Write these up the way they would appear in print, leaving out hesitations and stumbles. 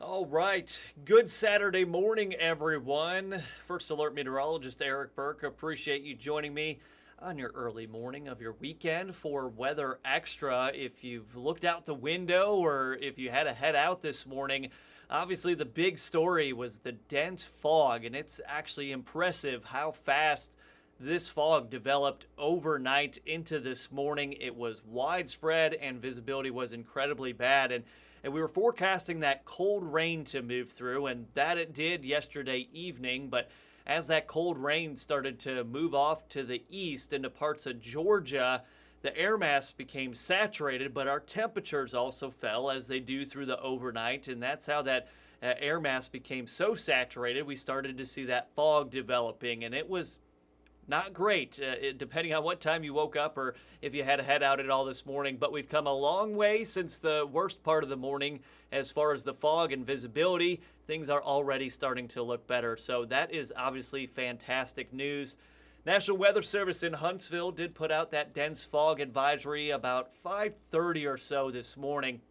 All right. Good Saturday morning, everyone. First Alert Meteorologist Eric Burke. Appreciate you joining me on your early morning of your weekend for Weather Extra. If you've looked out the window or if you had to head out this morning, obviously the big story was the dense fog, and it's actually impressive how fast this fog developed overnight into this morning. It was widespread and visibility was incredibly bad. And we were forecasting that cold rain to move through, and that it did yesterday evening. But as that cold rain started to move off to the east into parts of Georgia, the air mass became saturated, but our temperatures also fell as they do through the overnight. And that's how that air mass became so saturated. We started to see that fog developing, and it was not great, depending on what time you woke up or if you had to head out at all this morning. But we've come a long way since the worst part of the morning as far as the fog and visibility. Things are already starting to look better. So that is obviously fantastic news. National Weather Service in Huntsville did put out that dense fog advisory about 5:30 or so this morning.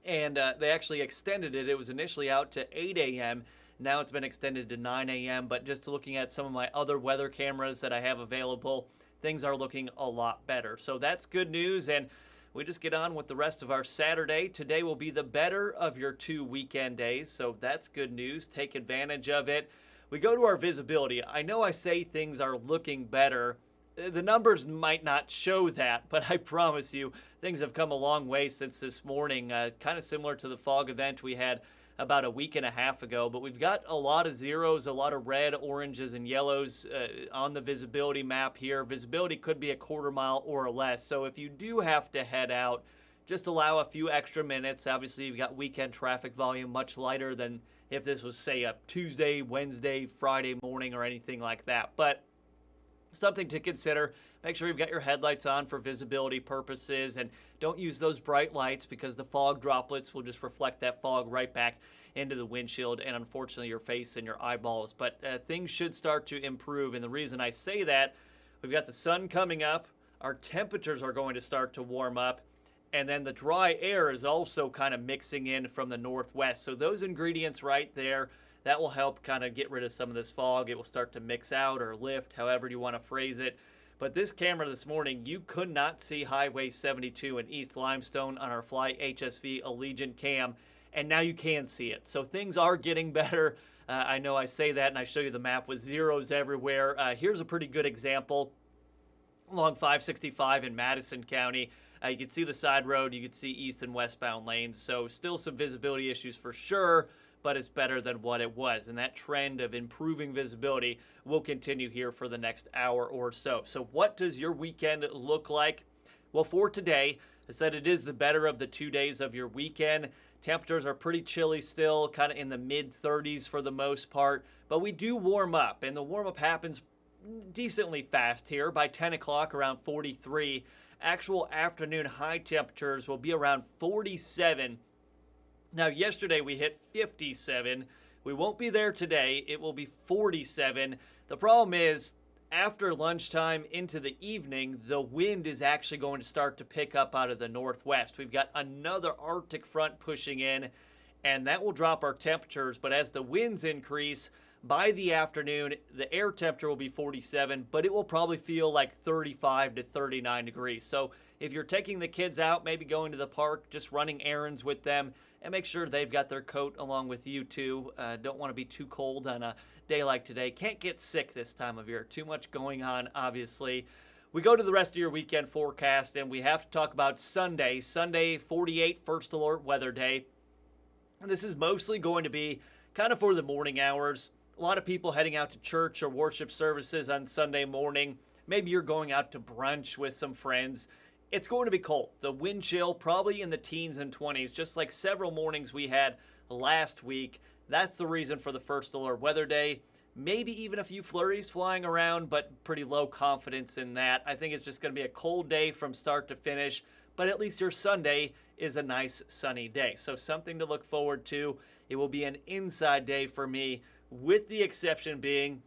And they actually extended it. It was initially out to 8 a.m. Now it's been extended to 9 a.m. But just looking at some of my other weather cameras that I have available, things are looking a lot better. So that's good news. And we just get on with the rest of our Saturday. Today will be the better of your 2 weekend days. So that's good news. Take advantage of it. We go to our visibility. I know I say things are looking better. The numbers might not show that, but I promise you things have come a long way since this morning. Kind of similar to the fog event we had about a week and a half ago, but we've got a lot of zeros, a lot of red, oranges, and yellows on the visibility map here. Visibility could be a quarter mile or less, so if you do have to head out, just allow a few extra minutes. Obviously, you've got weekend traffic volume much lighter than if this was, say, a Tuesday, Wednesday, Friday morning or anything like that. But something to consider. Make sure you've got your headlights on for visibility purposes, and don't use those bright lights because the fog droplets will just reflect that fog right back into the windshield and unfortunately your face and your eyeballs. But things should start to improve, and the reason I say that, we've got the sun coming up, our temperatures are going to start to warm up, and then the dry air is also kind of mixing in from the northwest. So those ingredients right there, that will help kind of get rid of some of this fog. It will start to mix out or lift, however you want to phrase it. But this camera this morning, you could not see Highway 72 in East Limestone on our Fly HSV Allegiant cam, and now you can see it. So things are getting better. I know I say that and I show you the map with zeros everywhere. Here's a pretty good example. Along 565 in Madison County, you can see the side road, you can see east and westbound lanes. So still some visibility issues for sure, but it's better than what it was. And that trend of improving visibility will continue here for the next hour or so. So what does your weekend look like? Well, for today, I said it is the better of the 2 days of your weekend. Temperatures are pretty chilly still, kind of in the mid-30s for the most part, but we do warm up, and the warm-up happens decently fast here. By 10 o'clock, around 43. Actual afternoon high temperatures will be around 47. Now, yesterday we hit 57. We won't be there today. It will be 47. The problem is, after lunchtime into the evening, the wind is actually going to start to pick up out of the northwest. We've got another Arctic front pushing in, and that will drop our temperatures. But as the winds increase, by the afternoon, the air temperature will be 47, but it will probably feel like 35 to 39 degrees. So if you're taking the kids out, maybe going to the park, just running errands with them, and make sure they've got their coat along with you too. Don't want to be too cold on a day like today. Can't get sick this time of year. Too much going on, obviously. We go to the rest of your weekend forecast, and we have to talk about Sunday. Sunday, 48, first alert weather day. And this is mostly going to be kind of for the morning hours. A lot of people heading out to church or worship services on Sunday morning. Maybe you're going out to brunch with some friends. It's going to be cold. The wind chill probably in the teens and 20s, just like several mornings we had last week. That's the reason for the first alert weather day. Maybe even a few flurries flying around, but pretty low confidence in that. I think it's just going to be a cold day from start to finish, but at least your Sunday is a nice sunny day. So something to look forward to. It will be an inside day for me, with the exception being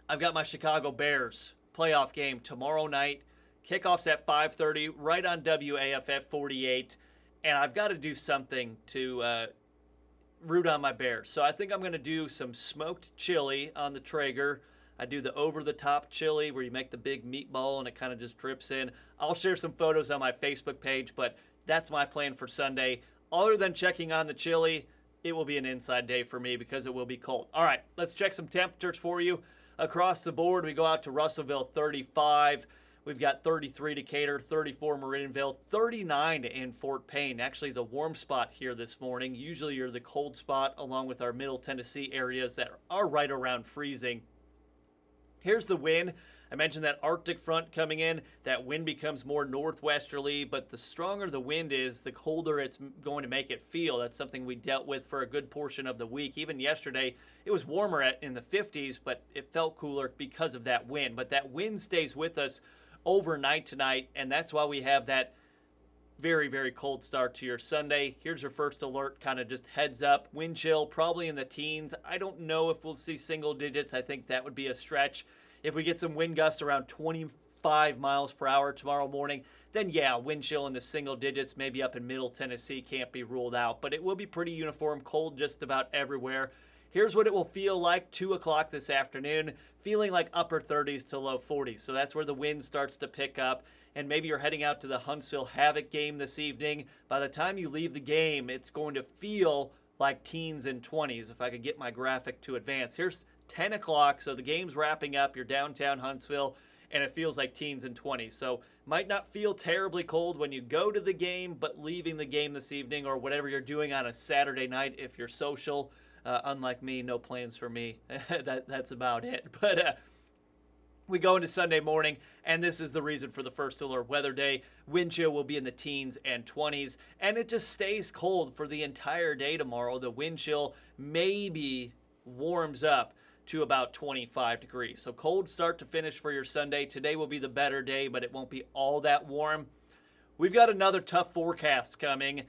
I've got my Chicago Bears playoff game tomorrow night. Kickoff's at 5:30 right on WAFF 48, and I've got to do something to root on my Bears. So I think I'm going to do some smoked chili on the Traeger. I do the over-the-top chili where you make the big meatball and it kind of just drips in. I'll share some photos on my Facebook page, but that's my plan for Sunday. Other than checking on the chili, it will be an inside day for me because it will be cold. All right, let's check some temperatures for you. Across the board, we go out to Russellville, 35. We've got 33 Decatur, 34 Marineville, 39 in Fort Payne. Actually, the warm spot here this morning. Usually you're the cold spot along with our Middle Tennessee areas that are right around freezing. Here's the wind. I mentioned that Arctic front coming in. That wind becomes more northwesterly, but the stronger the wind is, the colder it's going to make it feel. That's something we dealt with for a good portion of the week. Even yesterday, it was warmer in the 50s, but it felt cooler because of that wind. But that wind stays with us overnight tonight, and that's why we have that very, very cold start to your Sunday. Here's your first alert, kind of just heads up. Wind chill probably in the teens. I don't know if we'll see single digits. I think that would be a stretch. If we get some wind gusts around 25 miles per hour tomorrow morning, then yeah, wind chill in the single digits, maybe up in Middle Tennessee, can't be ruled out. But it will be pretty uniform, cold just about everywhere. Here's what it will feel like 2 o'clock this afternoon, feeling like upper 30s to low 40s. So that's where the wind starts to pick up. And maybe you're heading out to the Huntsville Havoc game this evening. By the time you leave the game, it's going to feel like teens and 20s, if I could get my graphic to advance. Here's 10 o'clock, so the game's wrapping up. You're downtown Huntsville, and it feels like teens and 20s. So might not feel terribly cold when you go to the game, but leaving the game this evening or whatever you're doing on a Saturday night, if you're social, unlike me, no plans for me. That's about it. But we go into Sunday morning, and this is the reason for the first alert weather day. Wind chill will be in the teens and 20s, and it just stays cold for the entire day tomorrow. The wind chill maybe warms up to about 25 degrees. So cold start to finish for your Sunday. Today will be the better day, but it won't be all that warm. We've got another tough forecast coming.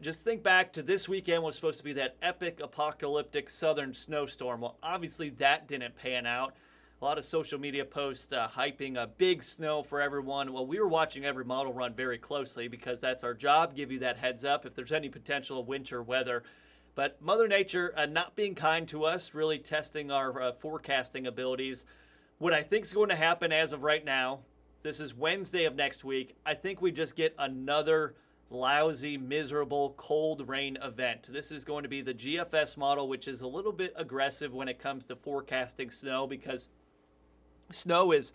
Just think back to this weekend was supposed to be that epic apocalyptic southern snowstorm. Well, obviously that didn't pan out. A lot of social media posts hyping a big snow for everyone. Well, we were watching every model run very closely because that's our job, give you that heads up if there's any potential winter weather. But Mother Nature not being kind to us, really testing our forecasting abilities. What I think is going to happen as of right now, this is Wednesday of next week, I think we just get another lousy, miserable, cold rain event. This is going to be the GFS model, which is a little bit aggressive when it comes to forecasting snow because snow is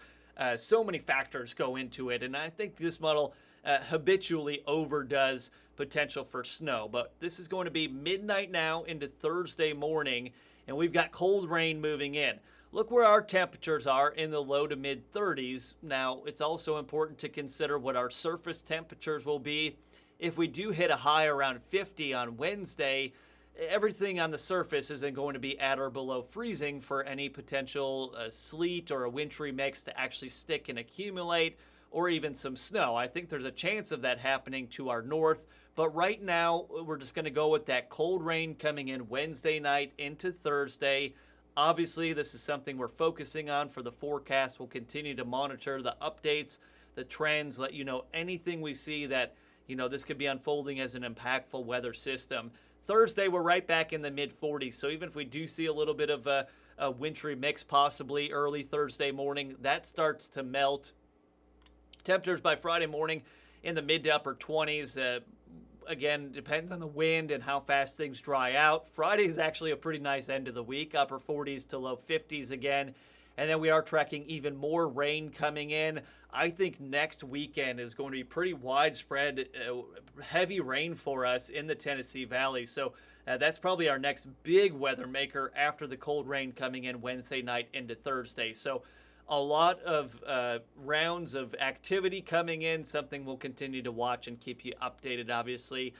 so many factors go into it, and I think this model habitually overdoes potential for snow. But this is going to be midnight now into Thursday morning, and we've got cold rain moving in. Look where our temperatures are in the low to mid 30s. Now, it's also important to consider what our surface temperatures will be. If we do hit a high around 50 on Wednesday, everything on the surface isn't going to be at or below freezing for any potential sleet or a wintry mix to actually stick and accumulate, or even some snow. I think there's a chance of that happening to our north, but right now we're just going to go with that cold rain coming in Wednesday night into Thursday. Obviously, this is something we're focusing on for the forecast. We'll continue to monitor the updates, the trends, let you know anything we see that, this could be unfolding as an impactful weather system. Thursday, we're right back in the mid-40s, so even if we do see a little bit of a wintry mix possibly early Thursday morning, that starts to melt. Temperatures by Friday morning in the mid to upper 20s. Again, depends on the wind and how fast things dry out. Friday is actually a pretty nice end of the week, upper 40s to low 50s again. And then we are tracking even more rain coming in. I think next weekend is going to be pretty widespread, heavy rain for us in the Tennessee Valley. So that's probably our next big weather maker after the cold rain coming in Wednesday night into Thursday. So a lot of rounds of activity coming in, something we'll continue to watch and keep you updated, obviously.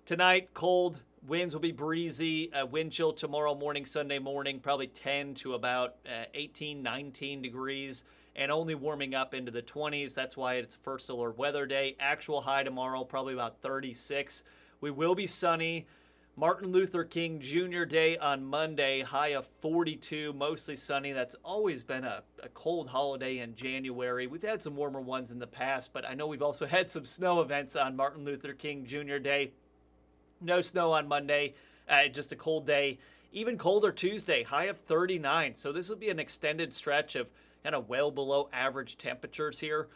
Tonight, cold, winds will be breezy, wind chill tomorrow morning, Sunday morning, probably 10 to about 18, 19 degrees, and only warming up into the 20s. That's why it's first alert weather day. Actual high tomorrow, probably about 36. We will be sunny. Martin Luther King Jr. Day on Monday, high of 42, mostly sunny. That's always been a cold holiday in January. We've had some warmer ones in the past, but I know we've also had some snow events on Martin Luther King Jr. Day. No snow on Monday, Just a cold day. Even colder Tuesday, high of 39. So this will be an extended stretch of kind of well below average temperatures here.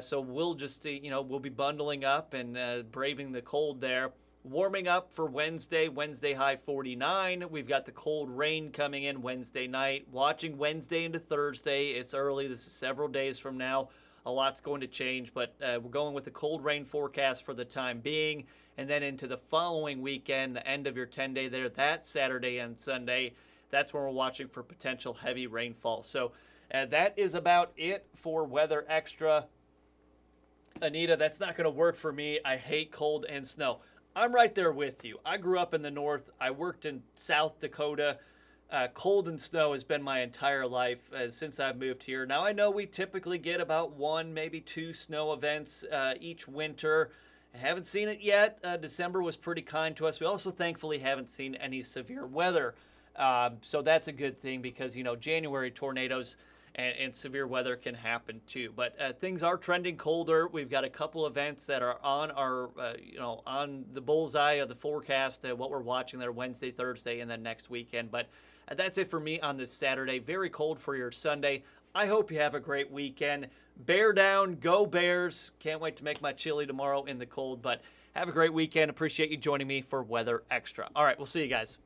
So we'll just, we'll be bundling up and braving the cold there. Warming up for Wednesday. Wednesday high 49. We've got the cold rain coming in Wednesday night. Watching Wednesday into Thursday. It's early. This is several days from now. A lot's going to change, but we're going with the cold rain forecast for the time being. And then into the following weekend, the end of your 10-day there, that's Saturday and Sunday. That's when we're watching for potential heavy rainfall. So that is about it for Weather Extra. Anita, that's not going to work for me. I hate cold and snow. I'm right there with you. I grew up in the north. I worked in South Dakota. Cold and snow has been my entire life since I've moved here. Now, I know we typically get about 1, maybe 2 snow events each winter. I haven't seen it yet. December was pretty kind to us. We also thankfully haven't seen any severe weather. So that's a good thing because, January tornadoes and severe weather can happen too. But things are trending colder. We've got a couple events that are on our, on the bullseye of the forecast, what we're watching there Wednesday, Thursday, and then next weekend. But that's it for me on this Saturday. Very cold for your Sunday. I hope you have a great weekend. Bear down, go Bears. Can't wait to make my chili tomorrow in the cold. But have a great weekend. Appreciate you joining me for Weather Extra. All right, we'll see you guys.